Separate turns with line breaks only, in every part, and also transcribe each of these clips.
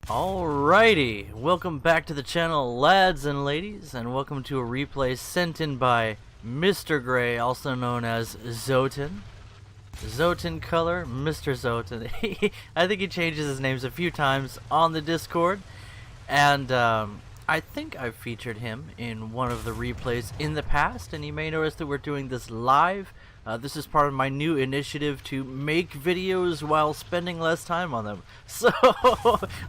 Alrighty, welcome back to the channel, lads and ladies, and welcome to a replay sent in by Mr. Gray, also known as Zotin. Zotin Color, Mr. Zotin. I think he changes his names a few times on the Discord, and I think I've featured him in one of the replays in the past, and you may notice that we're doing this live. This is part of my new initiative to make videos while spending less time on them. So,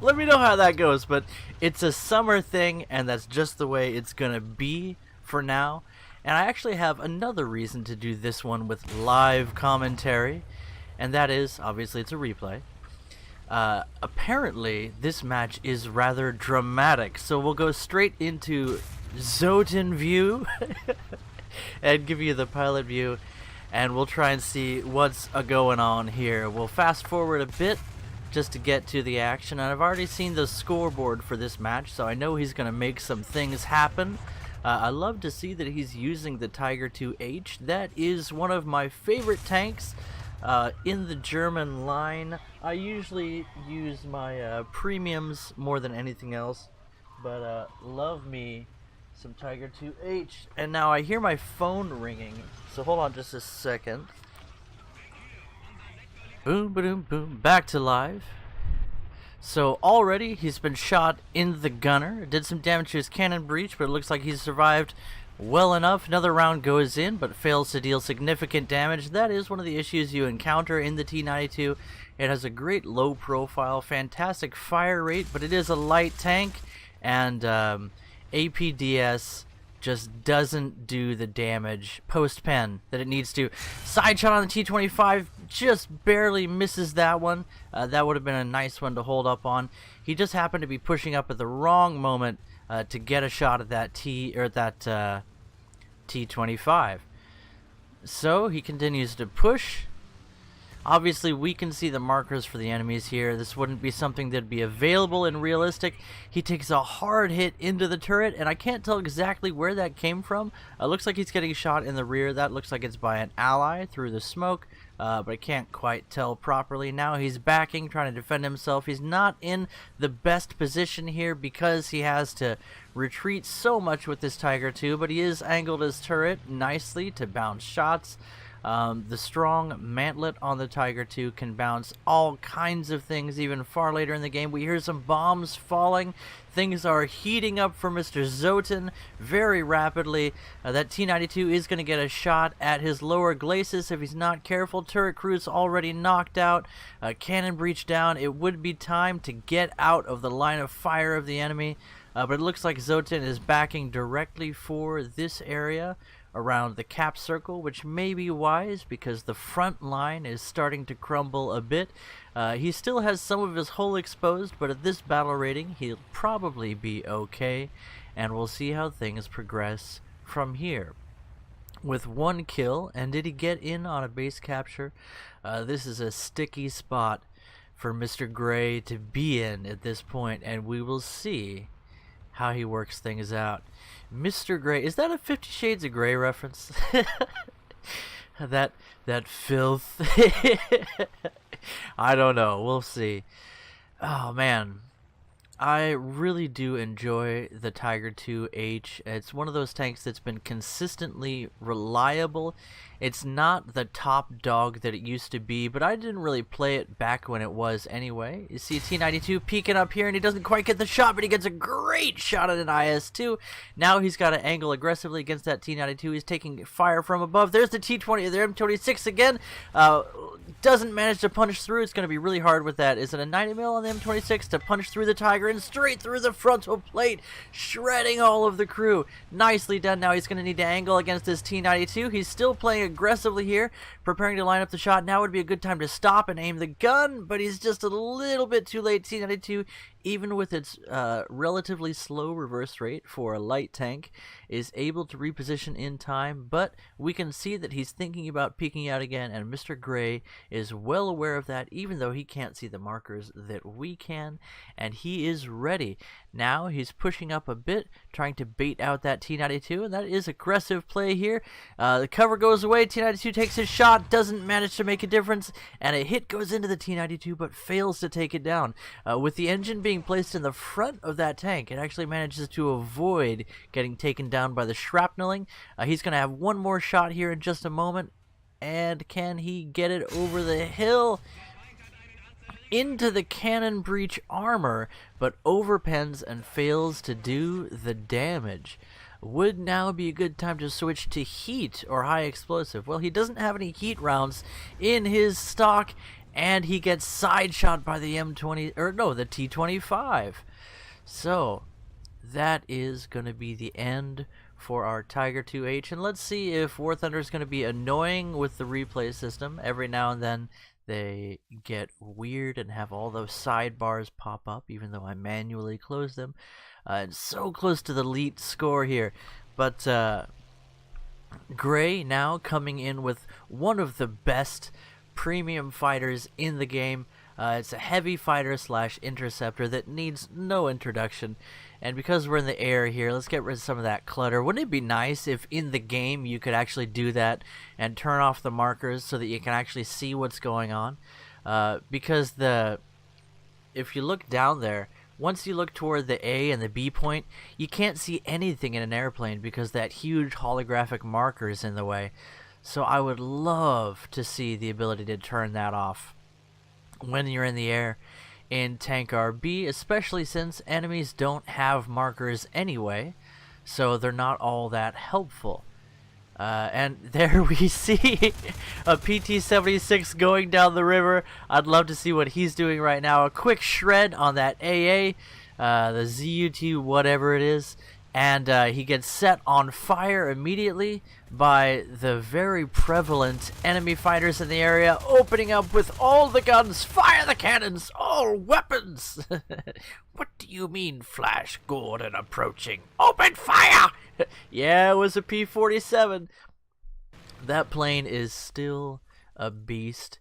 let me know how that goes, but it's a summer thing, and that's just the way it's gonna be for now. And I actually have another reason to do this one with live commentary, and that is, obviously it's a replay. Apparently, this match is rather dramatic, so we'll go straight into Zotin view, and give you the pilot view. And we'll try and see what's going on here. We'll fast forward a bit just to get to the action. And I've already seen the scoreboard for this match, so I know he's going to make some things happen. I love to see that he's using the Tiger 2H. That is one of my favorite tanks in the German line. I usually use my premiums more than anything else, but love me some Tiger 2H. And now I hear my phone ringing, so hold on just a second. Boom, boom, boom. Back to live. So already he's been shot in the gunner. Did some damage to his cannon breech, but it looks like he's survived well enough. Another round goes in, but fails to deal significant damage. That is one of the issues you encounter in the T92. It has a great low profile, fantastic fire rate, but it is a light tank, and APDS just doesn't do the damage post-pen that it needs to. Side shot on the T25 just barely misses that one. That would have been a nice one to hold up on. He just happened to be pushing up at the wrong moment to get a shot at that T25. So he continues to push. Obviously, we can see the markers for the enemies here. This wouldn't be something that'd be available in realistic. He takes a hard hit into the turret, and I can't tell exactly where that came from. Looks like he's getting shot in the rear. That looks like it's by an ally through the smoke, but I can't quite tell properly. Now he's backing, trying to defend himself. He's not in the best position here because he has to retreat so much with this Tiger 2, but he is angled his turret nicely to bounce shots. The strong mantlet on the Tiger 2 can bounce all kinds of things even far later in the game. We hear some bombs falling. Things are heating up for Mr. Zotin very rapidly. That T92 is going to get a shot at his lower glacis if he's not careful. Turret crew's already knocked out. Cannon breach down. It would be time to get out of the line of fire of the enemy. But it looks like Zotin is backing directly for this area around the cap circle, which may be wise because the front line is starting to crumble a bit. He still has some of his hull exposed, but at this battle rating he'll probably be okay, and we'll see how things progress from here. With one kill, and did he get in on a base capture? This is a sticky spot for Mr. Gray to be in at this point, and we will see how he works things out. Mr. Gray, is that a 50 Shades of Grey reference? that filth. I don't know, we'll see. Oh man, I really do enjoy the Tiger 2H. It's one of those tanks that's been consistently reliable. It's not the top dog that it used to be, but I didn't really play it back when it was anyway. You see T92 peeking up here, and he doesn't quite get the shot, but he gets a great shot at an IS-2. Now he's got to angle aggressively against that T92. He's taking fire from above. There's the T20, the M26 again. Doesn't manage to punch through. It's going to be really hard with that. Is it a 90 mil on the M26 to punch through the Tiger and straight through the frontal plate, shredding all of the crew? Nicely done. Now he's going to need to angle against this T92. He's still playing aggressively here, preparing to line up the shot. Now would be a good time to stop and aim the gun, but he's just a little bit too late. T92, even with its relatively slow reverse rate for a light tank, is able to reposition in time, but we can see that he's thinking about peeking out again, and Mr. Gray is well aware of that, even though he can't see the markers that we can, and he is ready. Now he's pushing up a bit, trying to bait out that T92, and that is aggressive play here. The cover goes away. away. T-92 takes his shot, doesn't manage to make a difference, and a hit goes into the T-92 but fails to take it down. With the engine being placed in the front of that tank, it actually manages to avoid getting taken down by the shrapneling. He's going to have one more shot here in just a moment, and can he get it over the hill? Into the cannon breach armor, but overpens and fails to do the damage. Would now be a good time to switch to heat or high explosive. Well, he doesn't have any heat rounds in his stock, and he gets side shot by the the T-25. So that is going to be the end for our Tiger 2H, and let's see if War Thunder is going to be annoying with the replay system. Every now and then they get weird and have all those sidebars pop up, even though I manually close them. It's so close to the elite score here. But Gray now coming in with one of the best premium fighters in the game. It's a heavy fighter / interceptor that needs no introduction. And because we're in the air here, let's get rid of some of that clutter. Wouldn't it be nice if in the game you could actually do that and turn off the markers so that you can actually see what's going on? Because if you look down there, once you look toward the A and the B point, you can't see anything in an airplane because that huge holographic marker is in the way. So I would love to see the ability to turn that off when you're in the air in Tank RB, especially since enemies don't have markers anyway, so they're not all that helpful. And there we see a PT-76 going down the river. I'd love to see what he's doing right now. A quick shred on that AA, the ZUT whatever it is, and he gets set on fire immediately by the very prevalent enemy fighters in the area, opening up with all the guns. Fire the cannons, all weapons. What do you mean, Flash Gordon approaching? Open fire! Yeah, it was a P-47. That plane is still a beast,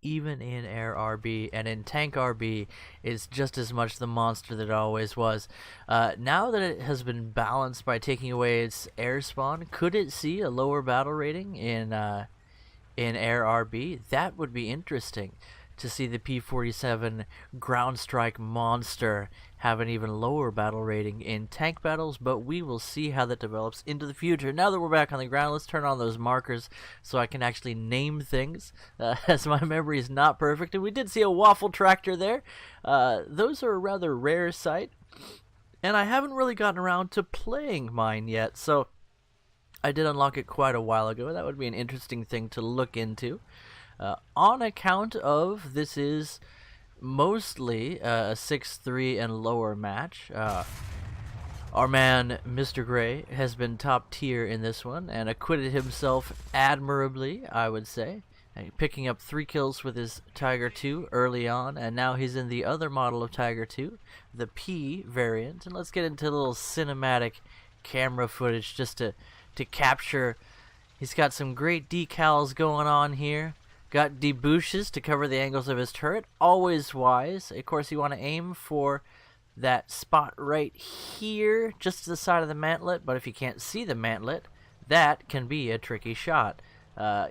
even in Air RB, and in Tank RB, it's just as much the monster that it always was. Now that it has been balanced by taking away its air spawn, could it see a lower battle rating in Air RB? That would be interesting, to see the P-47 ground strike monster have an even lower battle rating in tank battles, but we will see how that develops into the future. Now that we're back on the ground, let's turn on those markers so I can actually name things, as my memory is not perfect. And we did see a waffle tractor there. Those are a rather rare sight, and I haven't really gotten around to playing mine yet, so I did unlock it quite a while ago. That would be an interesting thing to look into. On account of this is mostly a 6-3 and lower match. Our man, Mr. Gray, has been top tier in this one and acquitted himself admirably, I would say. Picking up 3 kills with his Tiger 2 early on, and now he's in the other model of Tiger 2, the P variant. And let's get into a little cinematic camera footage just to capture. He's got some great decals going on here. Got debouches to cover the angles of his turret. Always wise. Of course, you want to aim for that spot right here, just to the side of the mantlet. But if you can't see the mantlet, that can be a tricky shot.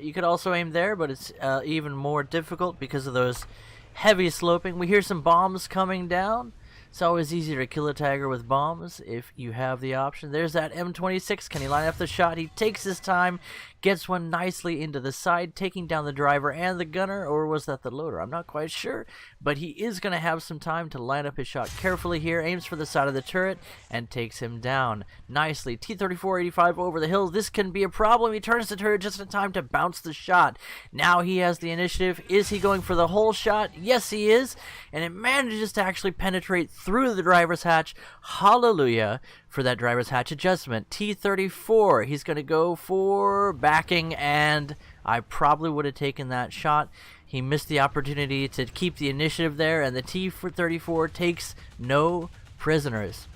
You could also aim there, but it's even more difficult because of those heavy sloping. We hear some bombs coming down. It's always easier to kill a tiger with bombs if you have the option. There's that M26. Can he line up the shot? He takes his time, gets one nicely into the side, taking down the driver and the gunner, or was that the loader? I'm not quite sure, but he is going to have some time to line up his shot carefully here, aims for the side of the turret, and takes him down nicely. T-34-85 over the hill. This can be a problem. He turns the turret just in time to bounce the shot. Now he has the initiative. Is he going for the whole shot? Yes, he is, and it manages to actually penetrate through the driver's hatch. Hallelujah for that driver's hatch adjustment. T-34, he's going to go for backing, and I probably would have taken that shot. He missed the opportunity to keep the initiative there, and the T-34 takes no prisoners.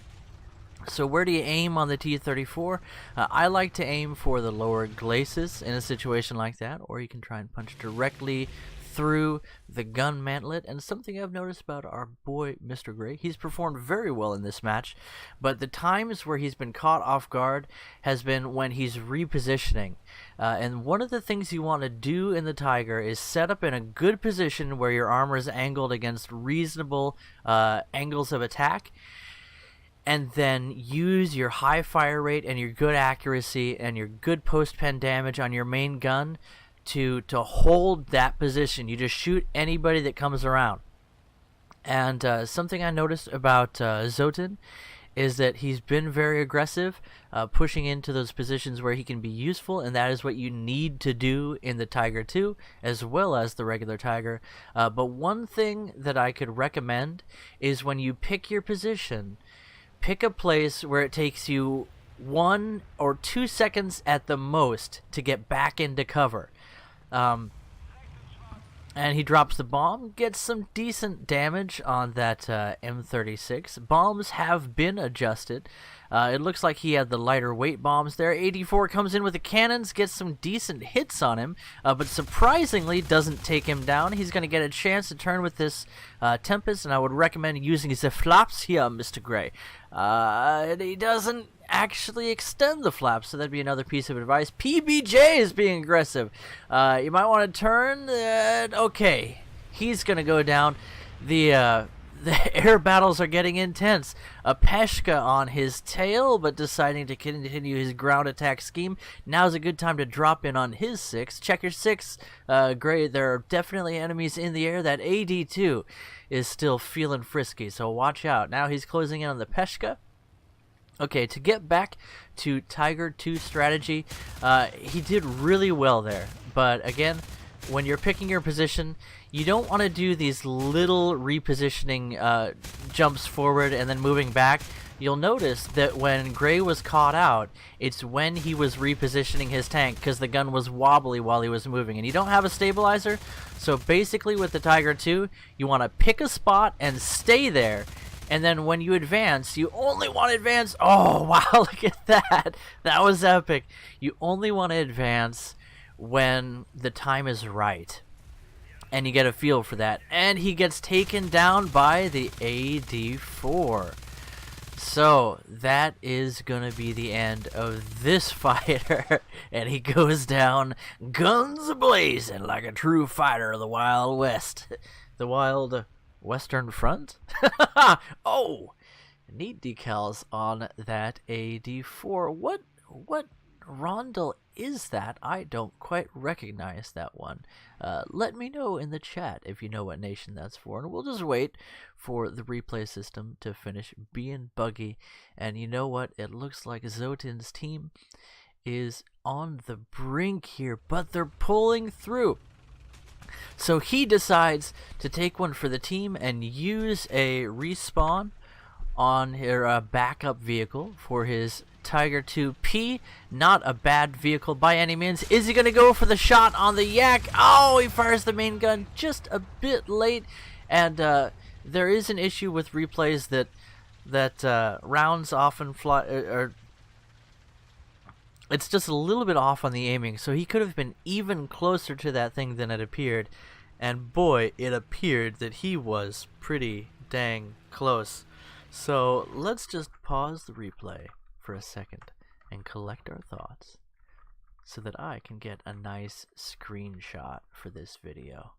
So where do you aim on the T-34? I like to aim for the lower glacis in a situation like that, or you can try and punch directly through the gun mantlet. And something I've noticed about our boy Mr. Gray, he's performed very well in this match, but the times where he's been caught off guard has been when he's repositioning. And one of the things you want to do in the Tiger is set up in a good position where your armor is angled against reasonable angles of attack, and then use your high fire rate and your good accuracy and your good post-pen damage on your main gun to hold that position. You just shoot anybody that comes around. And something I noticed about Zotin is that he's been very aggressive, pushing into those positions where he can be useful, and that is what you need to do in the Tiger 2 as well as the regular Tiger. But one thing that I could recommend is when you pick your position, pick a place where it takes you 1 or 2 seconds at the most to get back into cover. And he drops the bomb, gets some decent damage on that M36. Bombs have been adjusted. It looks like he had the lighter weight bombs there. 84 comes in with the cannons, gets some decent hits on him, but surprisingly doesn't take him down. He's going to get a chance to turn with this Tempest, and I would recommend using the flaps here, Mr. Gray. He doesn't actually extend the flaps, so that'd be another piece of advice. PBJ is being aggressive. You might want to turn. Okay, he's going to go down. The air battles are getting intense. A Peshka on his tail, but deciding to continue his ground attack scheme. Now's a good time to drop in on his 6. Check your 6. Great, there are definitely enemies in the air. That AD2 is still feeling frisky, so watch out. Now he's closing in on the Peshka. Okay, to get back to Tiger 2 strategy, he did really well there. But again, when you're picking your position, you don't want to do these little repositioning jumps forward and then moving back. You'll notice that when Gray was caught out, it's when he was repositioning his tank because the gun was wobbly while he was moving. And you don't have a stabilizer, so basically with the Tiger 2, you want to pick a spot and stay there. And then when you advance, you only want to advance. Oh, wow, look at that. That was epic. You only want to advance when the time is right. And you get a feel for that. And he gets taken down by the AD4. So that is going to be the end of this fighter. And he goes down guns blazing like a true fighter of the Wild West. The Wild Western Front? Oh, neat decals on that AD4. What rondel is that? I don't quite recognize that one. Let me know in the chat if you know what nation that's for, and we'll just wait for the replay system to finish being buggy. And you know what? It looks like Zotin's team is on the brink here, but they're pulling through. So he decides to take one for the team and use a respawn on her backup vehicle for his Tiger 2P. Not a bad vehicle by any means. Is he going to go for the shot on the Yak? Oh, he fires the main gun just a bit late. And there is an issue with replays that rounds often fly... it's just a little bit off on the aiming, so he could have been even closer to that thing than it appeared. And boy, it appeared that he was pretty dang close. So let's just pause the replay for a second and collect our thoughts so that I can get a nice screenshot for this video.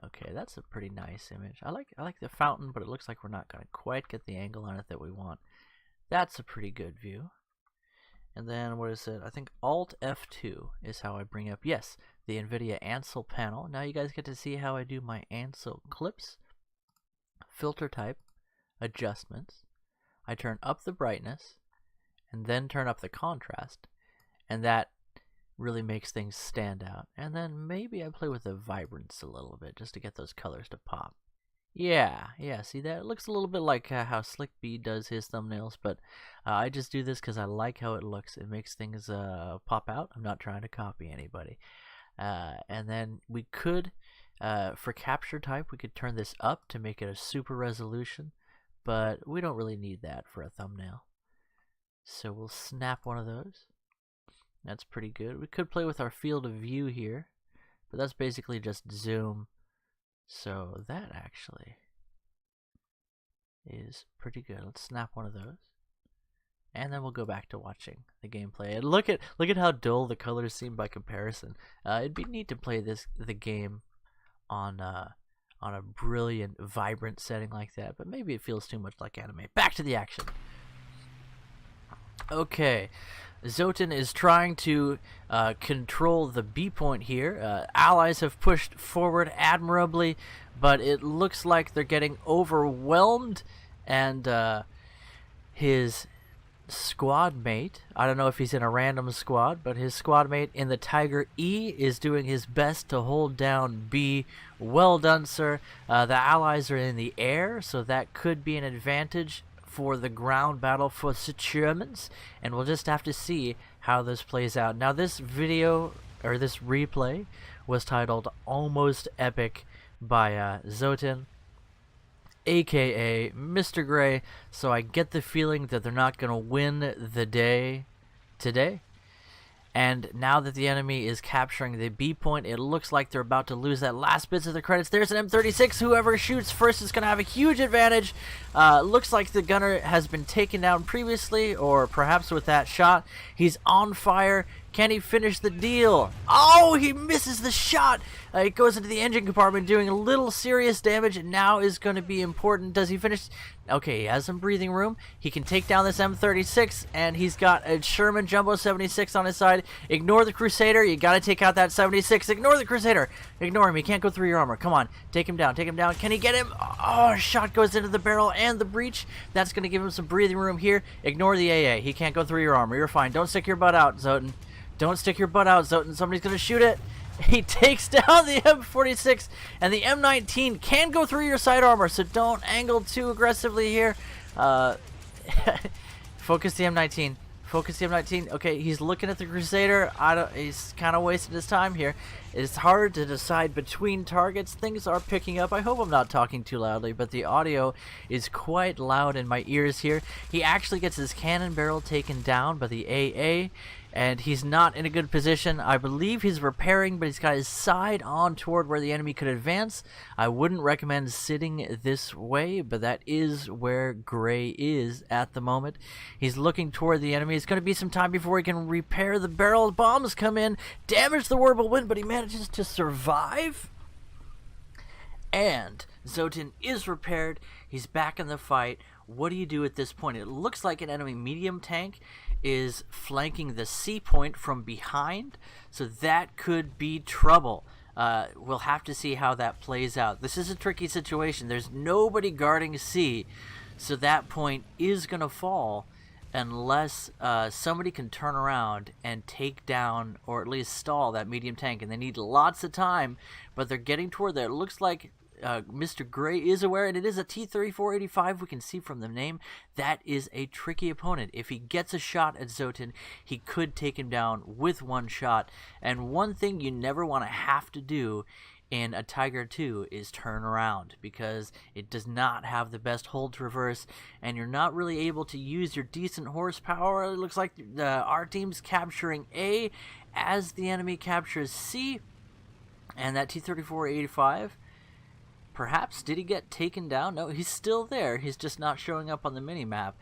Okay, that's a pretty nice image. I like the fountain, but it looks like we're not going to quite get the angle on it that we want. That's a pretty good view. And then, what is it? I think Alt F2 is how I bring up, yes, the NVIDIA Ansel panel. Now you guys get to see how I do my Ansel clips. Filter type, adjustments. I turn up the brightness, and then turn up the contrast. And that really makes things stand out. And then maybe I play with the vibrance a little bit, just to get those colors to pop. Yeah, see that? It looks a little bit like how Slick B does his thumbnails, but I just do this because I like how it looks. It makes things pop out. I'm not trying to copy anybody. And then we could, for capture type, we could turn this up to make it a super resolution, but we don't really need that for a thumbnail. So we'll snap one of those. That's pretty good. We could play with our field of view here, but that's basically just zoom. So that actually is pretty good. Let's snap one of those. And then we'll go back to watching the gameplay. And look at how dull the colors seem by comparison. It'd be neat to play the game on a brilliant, vibrant setting like that, but maybe it feels too much like anime. Back to the action. Okay, Zotin is trying to control the B point here. Allies have pushed forward admirably, but it looks like they're getting overwhelmed, and his squad mate, I don't know if he's in a random squad, but his squad mate in the Tiger E is doing his best to hold down B. Well done, sir. The allies are in the air, so that could be an advantage for the ground battle for the Germans, and we'll just have to see how this plays out. Now, this video, or this replay, was titled Almost Epic by Zotin, aka Mr. Gray, so I get the feeling that they're not going to win the day today. And now that the enemy is capturing the B point, it looks like they're about to lose that last bits of the credits. There's an M36. Whoever shoots first is going to have a huge advantage. Looks like the gunner has been taken down previously, or perhaps with that shot. He's on fire. Can he finish the deal? Oh, he misses the shot. It goes into the engine compartment, doing a little serious damage, and now is going to be important. Does he finish? Okay, he has some breathing room. He can take down this M36, and he's got a Sherman Jumbo 76 on his side. Ignore the Crusader. You got to take out that 76. Ignore the Crusader. Ignore him. He can't go through your armor. Come on. Take him down. Take him down. Can he get him? Oh, shot goes into the barrel and the breech. That's going to give him some breathing room here. Ignore the AA. He can't go through your armor. You're fine. Don't stick your butt out, Zotin. Don't stick your butt out, Zotin. Somebody's going to shoot it. He takes down the M46, and the M19 can go through your side armor, so don't angle too aggressively here. Focus the M19. Focus the M19. Okay, he's looking at the Crusader. He's kind of wasting his time here. It's hard to decide between targets. Things are picking up. I hope I'm not talking too loudly, but the audio is quite loud in my ears here. He actually gets his cannon barrel taken down by the AA, and he's not in a good position. I believe he's repairing, but he's got his side on toward where the enemy could advance. I wouldn't recommend sitting this way, but that is where Gray is at the moment. He's looking toward the enemy. It's going to be some time before he can repair the barrel. Bombs come in, damage the Warble Wind, but he manages to survive. And Zotin is repaired. He's back in the fight. What do you do at this point? It looks like an enemy medium tank is flanking the C point from behind, so that could be trouble. We'll have to see how that plays out. This is a tricky situation. There's nobody guarding C, so that point is going to fall unless somebody can turn around and take down or at least stall that medium tank, and they need lots of time, but they're getting toward there. It looks like Mr. Gray is aware, and it is a T-3485. We can see from the name that is a tricky opponent. If he gets a shot at Zotin, he could take him down with one shot. And one thing you never want to have to do in a Tiger 2 is turn around, because it does not have the best hold traverse, and you're not really able to use your decent horsepower. It looks like our team's capturing A as the enemy captures C, and that T-3485, perhaps, did he get taken down? No, he's still there. He's just not showing up on the mini-map.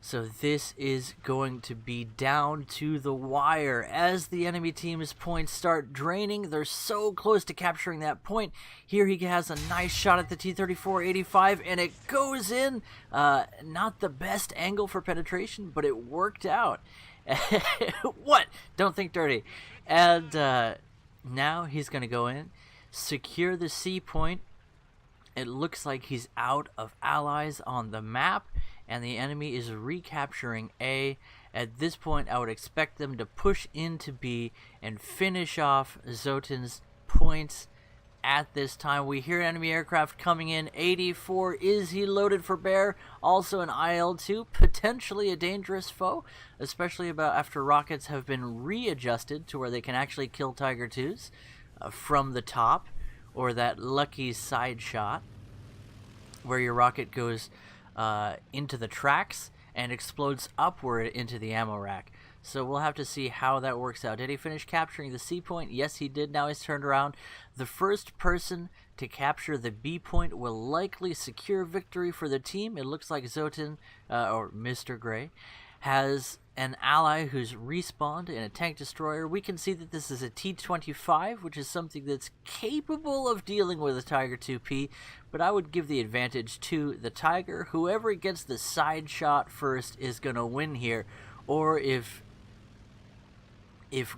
So this is going to be down to the wire as the enemy team's points start draining. They're so close to capturing that point. Here he has a nice shot at the T-3485, and it goes in. Not the best angle for penetration, but it worked out. What? Don't think dirty. And now he's going to go in, secure the C point. It looks like he's out of allies on the map, and the enemy is recapturing A. At this point, I would expect them to push into B and finish off Zotin's points. At this time, we hear enemy aircraft coming in. 84, is he loaded for bear? Also an IL-2, potentially a dangerous foe, especially after rockets have been readjusted to where they can actually kill Tiger 2s from the top, or that lucky side shot where your rocket goes into the tracks and explodes upward into the ammo rack. So we'll have to see how that works out. Did he finish capturing the C point? Yes, he did. Now he's turned around. The first person to capture the B point will likely secure victory for the team. It looks like Zotin, or Mr. Gray, has an ally who's respawned in a tank destroyer. We can see that this is a T-25, which is something that's capable of dealing with a Tiger 2P, but I would give the advantage to the Tiger. Whoever gets the side shot first is going to win here, or if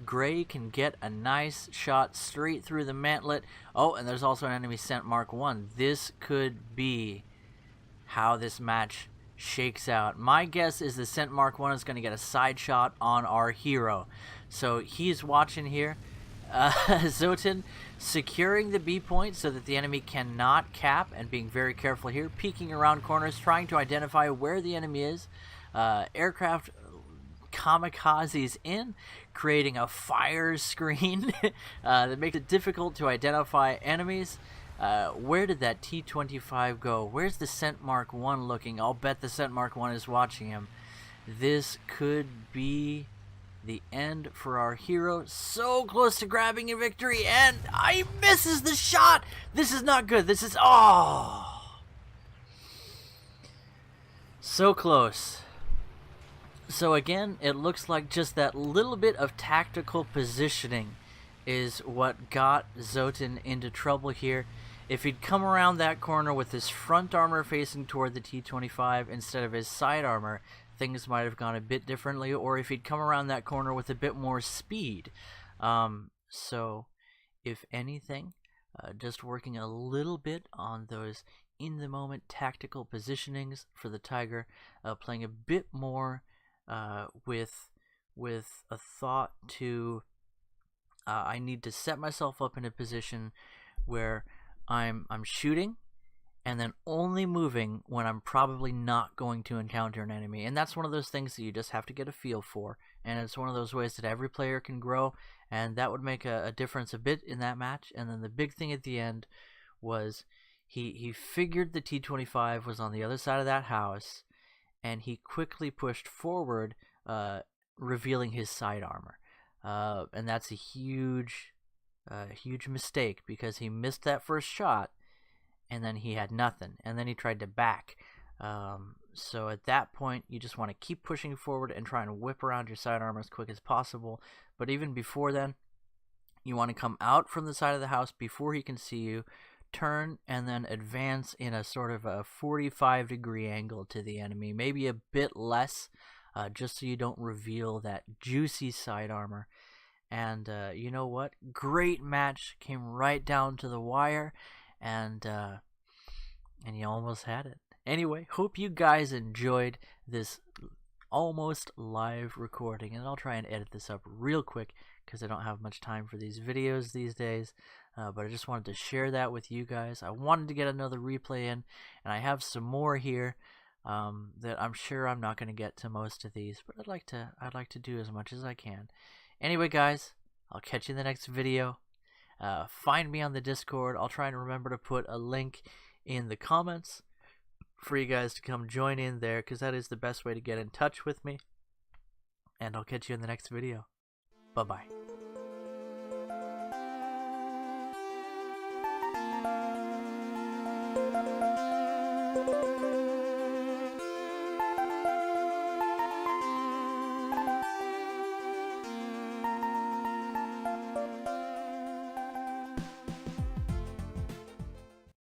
Gray can get a nice shot straight through the mantlet. Oh, and there's also an enemy Scent Mark 1. This could be how this match shakes out. My guess is the Scent Mark 1 is going to get a side shot on our hero. So he's watching here. Zotin securing the B point so that the enemy cannot cap, and being very careful here, peeking around corners, trying to identify where the enemy is. Aircraft kamikazes in, creating a fire screen that makes it difficult to identify enemies. Where did that T-25 go? Where's the Scent Mark 1 looking? I'll bet the Scent Mark 1 is watching him. This could be the end for our hero. So close to grabbing a victory, and he misses the shot! This is not good. This is... oh! So close. So again, it looks like just that little bit of tactical positioning is what got Zotin into trouble here. If he'd come around that corner with his front armor facing toward the T-25 instead of his side armor, things might have gone a bit differently, or if he'd come around that corner with a bit more speed. So, if anything, just working a little bit on those in-the-moment tactical positionings for the Tiger, playing a bit more with a thought to I need to set myself up in a position where I'm shooting and then only moving when I'm probably not going to encounter an enemy. And that's one of those things that you just have to get a feel for, and it's one of those ways that every player can grow, and that would make a difference a bit in that match. And then the big thing at the end was he figured the T-25 was on the other side of that house, and he quickly pushed forward, revealing his side armor. And that's a huge mistake, because he missed that first shot, and then he had nothing, and then he tried to back. So at that point, you just want to keep pushing forward and try and whip around your side armor as quick as possible. But even before then, you want to come out from the side of the house before he can see you, turn, and then advance in a sort of a 45-degree angle to the enemy, maybe a bit less, just so you don't reveal that juicy side armor. And you know what? Great match, came right down to the wire, and you almost had it. Anyway, hope you guys enjoyed this almost live recording, and I'll try and edit this up real quick because I don't have much time for these videos these days. But I just wanted to share that with you guys. I wanted to get another replay in, and I have some more here that I'm sure I'm not going to get to most of these, but I'd like to do as much as I can. Anyway, guys, I'll catch you in the next video. Find me on the Discord. I'll try and remember to put a link in the comments for you guys to come join in there, because that is the best way to get in touch with me. And I'll catch you in the next video. Bye-bye.